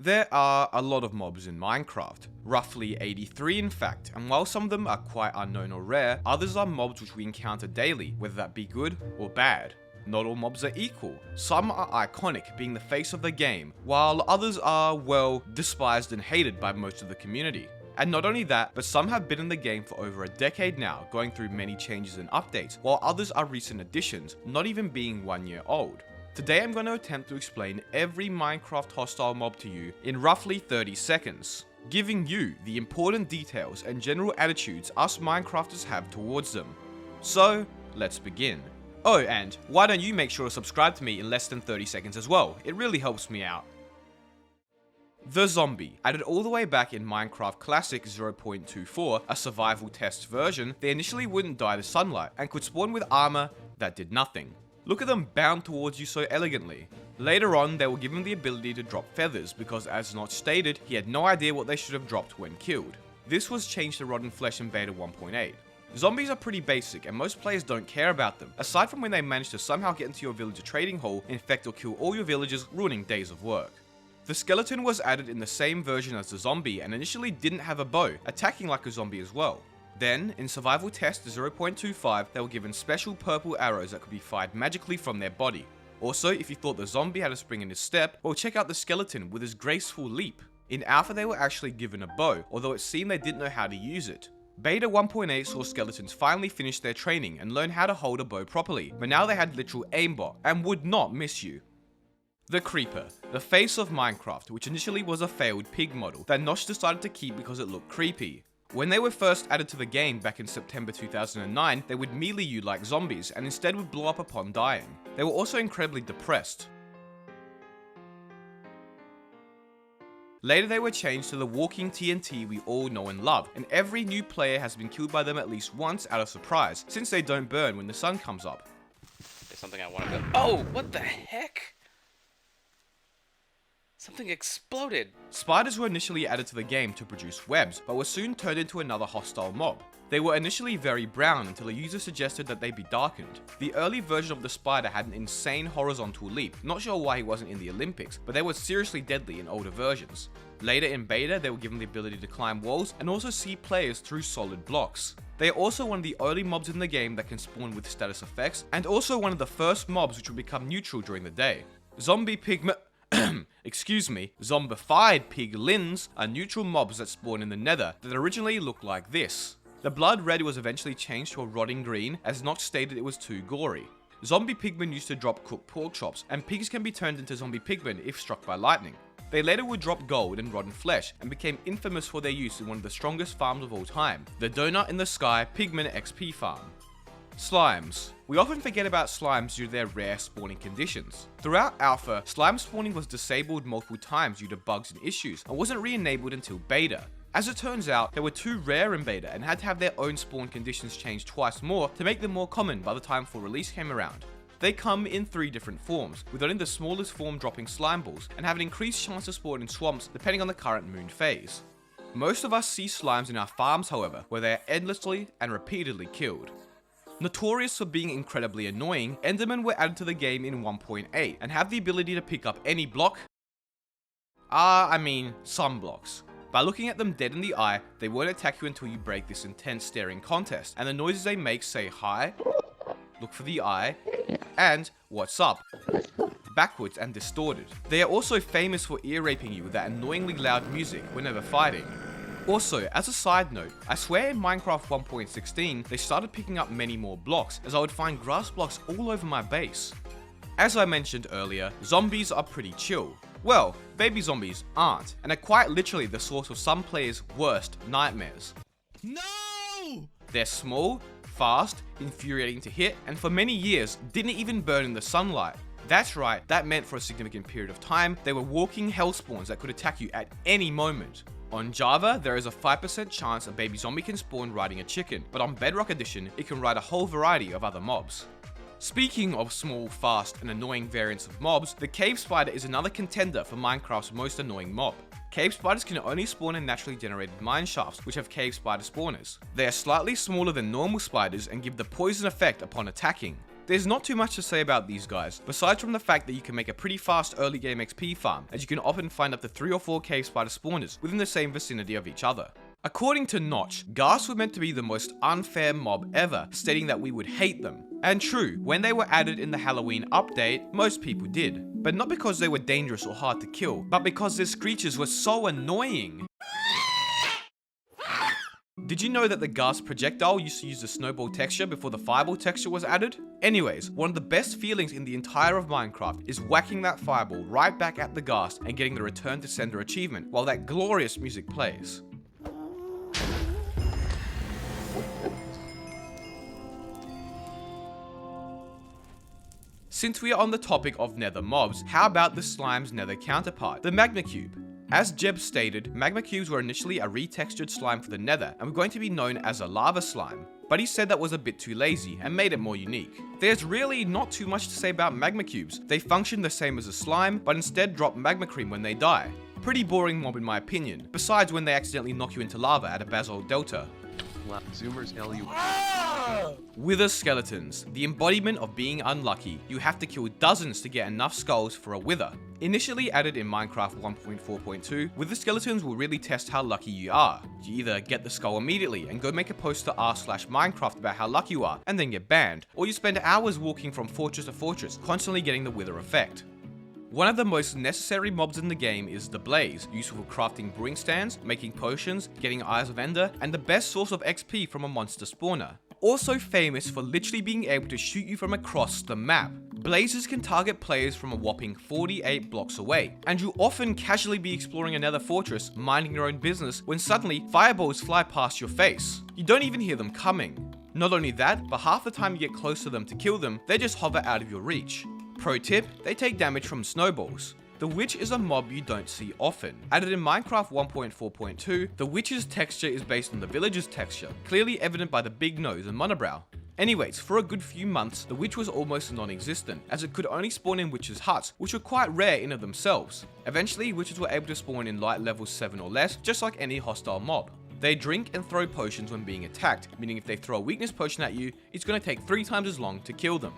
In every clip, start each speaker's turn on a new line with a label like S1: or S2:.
S1: There are a lot of mobs in Minecraft, roughly 83 in fact, and while some of them are quite unknown or rare, others are mobs which we encounter daily, whether that be good or bad. Not all mobs are equal. Some are iconic, being the face of the game, while others are, well, despised and hated by most of the community. And not only that, but some have been in the game for over a decade now, going through many changes and updates, while others are recent additions, not even being 1 year old. Today I'm going to attempt to explain every Minecraft hostile mob to you in roughly 30 seconds, giving you the important details and general attitudes us Minecrafters have towards them. So, let's begin. Oh, and why don't you make sure to subscribe to me in less than 30 seconds as well, it really helps me out. The Zombie. Added all the way back in Minecraft Classic 0.24, a survival test version, they initially wouldn't die to sunlight, and could spawn with armor that did nothing. Look at them bound towards you so elegantly. Later on, they will give him the ability to drop feathers, because as not stated, he had no idea what they should have dropped when killed. This was changed to Rotten Flesh in Beta 1.8. Zombies are pretty basic, and most players don't care about them, aside from when they manage to somehow get into your villager trading hall, infect or kill all your villagers, ruining days of work. The skeleton was added in the same version as the zombie and initially didn't have a bow, attacking like a zombie as well. Then, in Survival Test 0.25, they were given special purple arrows that could be fired magically from their body. Also, if you thought the zombie had a spring in his step, well, check out the skeleton with his graceful leap. In Alpha they were actually given a bow, although it seemed they didn't know how to use it. Beta 1.8 saw skeletons finally finish their training and learn how to hold a bow properly, but now they had literal aimbot and would not miss you. The Creeper, the face of Minecraft, which initially was a failed pig model that Notch decided to keep because it looked creepy. When they were first added to the game back in September 2009, they would melee you like zombies and instead would blow up upon dying. They were also incredibly depressed. Later they were changed to the walking TNT we all know and love, and every new player has been killed by them at least once out of surprise, since they don't burn when the sun comes up.
S2: There's something I want to go. Oh, what the heck? Something exploded.
S1: Spiders were initially added to the game to produce webs, but were soon turned into another hostile mob. They were initially very brown until a user suggested that they be darkened. The early version of the spider had an insane horizontal leap, not sure why he wasn't in the Olympics, but they were seriously deadly in older versions. Later in beta, they were given the ability to climb walls and also see players through solid blocks. They are also one of the early mobs in the game that can spawn with status effects, and also one of the first mobs which will become neutral during the day. Zombified piglins are neutral mobs that spawn in the nether that originally looked like this. The blood red was eventually changed to a rotting green, as Notch stated it was too gory. Zombie pigmen used to drop cooked pork chops, and pigs can be turned into zombie pigmen if struck by lightning. They later would drop gold and rotten flesh, and became infamous for their use in one of the strongest farms of all time, the Donut in the Sky Pigman XP farm. Slimes. We often forget about slimes due to their rare spawning conditions. Throughout Alpha, slime spawning was disabled multiple times due to bugs and issues, and wasn't re-enabled until Beta. As it turns out, they were too rare in Beta and had to have their own spawn conditions changed twice more to make them more common by the time full release came around. They come in 3 different forms, with only the smallest form dropping slime balls, and have an increased chance to spawn in swamps depending on the current moon phase. Most of us see slimes in our farms, however, where they are endlessly and repeatedly killed. Notorious for being incredibly annoying, Endermen were added to the game in 1.8 and have the ability to pick up any block. Some blocks. By looking at them dead in the eye, they won't attack you until you break this intense staring contest, and the noises they make say hi, look for the eye, and what's up, backwards and distorted. They are also famous for ear raping you with that annoyingly loud music whenever fighting. Also, as a side note, I swear in Minecraft 1.16, they started picking up many more blocks, as I would find grass blocks all over my base. As I mentioned earlier, zombies are pretty chill. Well, baby zombies aren't, and are quite literally the source of some players' worst nightmares.
S3: No!
S1: They're small, fast, infuriating to hit, and for many years didn't even burn in the sunlight. That's right, that meant for a significant period of time, they were walking hell spawns that could attack you at any moment. On Java, there is a 5% chance a baby zombie can spawn riding a chicken, but on Bedrock Edition, it can ride a whole variety of other mobs. Speaking of small, fast, and annoying variants of mobs, the cave spider is another contender for Minecraft's most annoying mob. Cave spiders can only spawn in naturally generated mine shafts, which have cave spider spawners. They are slightly smaller than normal spiders and give the poison effect upon attacking. There's not too much to say about these guys, besides from the fact that you can make a pretty fast early game XP farm, as you can often find up to 3 or 4 cave spider spawners within the same vicinity of each other. According to Notch, ghasts were meant to be the most unfair mob ever, stating that we would hate them. And true, when they were added in the Halloween update, most people did. But not because they were dangerous or hard to kill, but because their screeches were so annoying. Did you know that the ghast projectile used to use the snowball texture before the fireball texture was added? Anyways, one of the best feelings in the entire of Minecraft is whacking that fireball right back at the ghast and getting the return to sender achievement while that glorious music plays. Since we are on the topic of nether mobs, how about the slime's nether counterpart, the magma cube? As Jeb stated, magma cubes were initially a retextured slime for the nether and were going to be known as a lava slime, but he said that was a bit too lazy and made it more unique. There's really not too much to say about magma cubes. They function the same as a slime, but instead drop magma cream when they die. Pretty boring mob in my opinion, besides when they accidentally knock you into lava at a basalt delta.
S4: Zoomers LU.
S1: Wither skeletons, the embodiment of being unlucky. You have to kill dozens to get enough skulls for a wither. Initially added in Minecraft 1.4.2, wither skeletons will really test how lucky you are. You either get the skull immediately and go make a post to r/Minecraft about how lucky you are and then get banned, or you spend hours walking from fortress to fortress, constantly getting the wither effect. One of the most necessary mobs in the game is the Blaze, useful for crafting brewing stands, making potions, getting Eyes of Ender, and the best source of XP from a monster spawner. Also famous for literally being able to shoot you from across the map. Blazes can target players from a whopping 48 blocks away, and you'll often casually be exploring another fortress, minding your own business, when suddenly fireballs fly past your face. You don't even hear them coming. Not only that, but half the time you get close to them to kill them, they just hover out of your reach. Pro tip, they take damage from snowballs. The Witch is a mob you don't see often. Added in Minecraft 1.4.2, the Witch's texture is based on the Villager's texture, clearly evident by the big nose and monobrow. Anyways, for a good few months, the Witch was almost non-existent, as it could only spawn in witches' huts, which were quite rare in of themselves. Eventually, witches were able to spawn in light levels 7 or less, just like any hostile mob. They drink and throw potions when being attacked, meaning if they throw a weakness potion at you, it's going to take 3 times as long to kill them.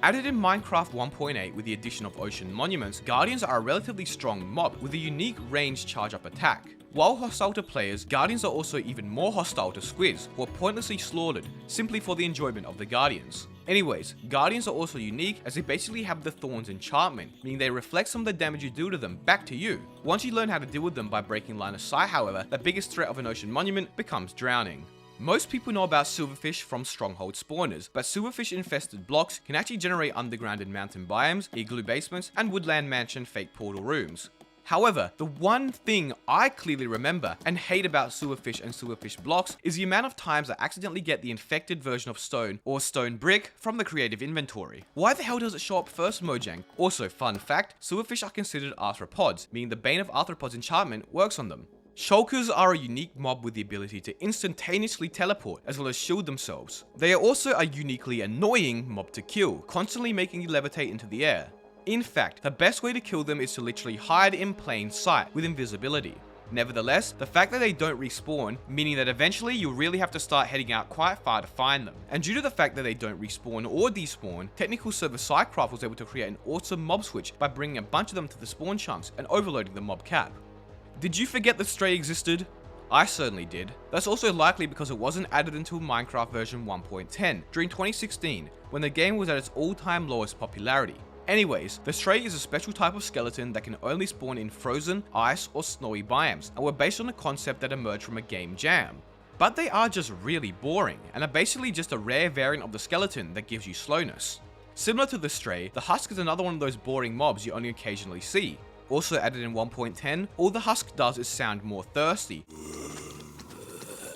S1: Added in Minecraft 1.8 with the addition of Ocean Monuments, Guardians are a relatively strong mob with a unique ranged charge-up attack. While hostile to players, Guardians are also even more hostile to squids, who are pointlessly slaughtered, simply for the enjoyment of the Guardians. Anyways, Guardians are also unique as they basically have the Thorns enchantment, meaning they reflect some of the damage you do to them back to you. Once you learn how to deal with them by breaking line of sight, however, the biggest threat of an Ocean Monument becomes drowning. Most people know about silverfish from stronghold spawners, but silverfish infested blocks can actually generate underground and mountain biomes, igloo basements, and woodland mansion fake portal rooms. However, the one thing I clearly remember and hate about silverfish and silverfish blocks is the amount of times I accidentally get the infected version of stone or stone brick from the creative inventory. Why the hell does it show up first, Mojang? Also, fun fact, silverfish are considered arthropods, meaning the Bane of Arthropods enchantment works on them. Shulkers are a unique mob with the ability to instantaneously teleport as well as shield themselves. They are also a uniquely annoying mob to kill, constantly making you levitate into the air. In fact, the best way to kill them is to literally hide in plain sight with invisibility. Nevertheless, the fact that they don't respawn, meaning that eventually you'll really have to start heading out quite far to find them. And due to the fact that they don't respawn or despawn, technical server Psycraft was able to create an awesome mob switch by bringing a bunch of them to the spawn chunks and overloading the mob cap. Did you forget that Stray existed? I certainly did. That's also likely because it wasn't added until Minecraft version 1.10 during 2016, when the game was at its all-time lowest popularity. Anyways, the Stray is a special type of skeleton that can only spawn in frozen, ice, or snowy biomes, and were based on a concept that emerged from a game jam. But they are just really boring, and are basically just a rare variant of the skeleton that gives you slowness. Similar to the Stray, the Husk is another one of those boring mobs you only occasionally see. Also added in 1.10, all the Husk does is sound more thirsty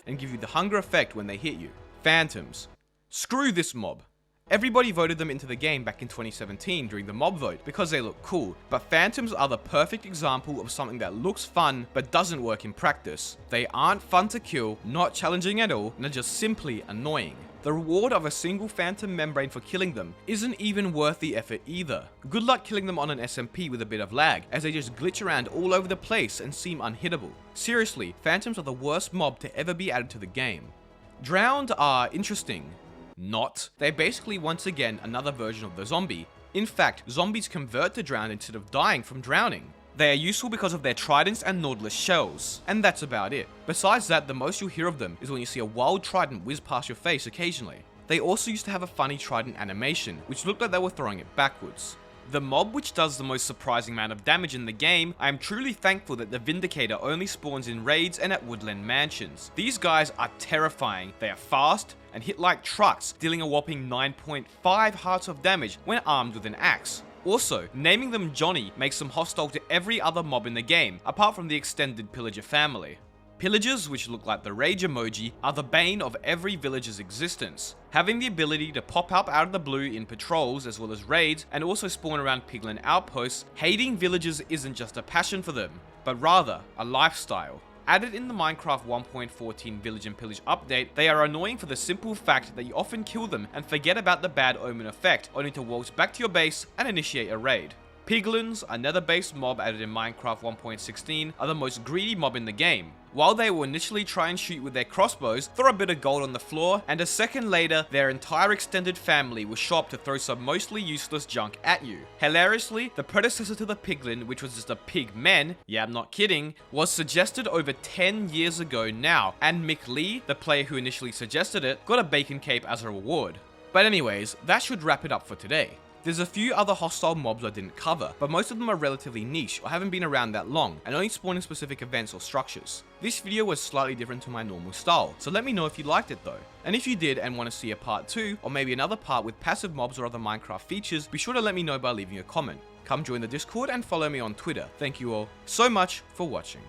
S1: and give you the hunger effect when they hit you. Phantoms. Screw this mob. Everybody voted them into the game back in 2017 during the mob vote because they look cool, but Phantoms are the perfect example of something that looks fun but doesn't work in practice. They aren't fun to kill, not challenging at all, and are just simply annoying. The reward of a single phantom membrane for killing them isn't even worth the effort either. Good luck killing them on an SMP with a bit of lag, as they just glitch around all over the place and seem unhittable. Seriously, phantoms are the worst mob to ever be added to the game. Drowned are interesting. Not. They're basically once again another version of the zombie. In fact, zombies convert to drown instead of dying from drowning. They are useful because of their tridents and nautilus shells, and that's about it. Besides that, the most you'll hear of them is when you see a wild trident whiz past your face occasionally. They also used to have a funny trident animation, which looked like they were throwing it backwards. The mob which does the most surprising amount of damage in the game, I am truly thankful that the Vindicator only spawns in raids and at woodland mansions. These guys are terrifying, they are fast, and hit like trucks, dealing a whopping 9.5 hearts of damage when armed with an axe. Also, naming them Johnny makes them hostile to every other mob in the game, apart from the extended Pillager family. Pillagers, which look like the rage emoji, are the bane of every villager's existence, having the ability to pop up out of the blue in patrols as well as raids, and also spawn around piglin outposts. Hating villagers isn't just a passion for them, but rather a lifestyle. Added in the Minecraft 1.14 Village and Pillage update, they are annoying for the simple fact that you often kill them and forget about the bad omen effect, only to waltz back to your base and initiate a raid. Piglins, a nether-based mob added in Minecraft 1.16, are the most greedy mob in the game. While they will initially try and shoot with their crossbows, throw a bit of gold on the floor, and a second later, their entire extended family will show up to throw some mostly useless junk at you. Hilariously, the predecessor to the piglin, which was just a pigman, yeah I'm not kidding, was suggested over 10 years ago now, and Mick Lee, the player who initially suggested it, got a bacon cape as a reward. But anyways, that should wrap it up for today. There's a few other hostile mobs I didn't cover, but most of them are relatively niche or haven't been around that long, and only spawn in specific events or structures. This video was slightly different to my normal style, so let me know if you liked it though. And if you did and want to see a part 2, or maybe another part with passive mobs or other Minecraft features, be sure to let me know by leaving a comment. Come join the Discord and follow me on Twitter. Thank you all so much for watching.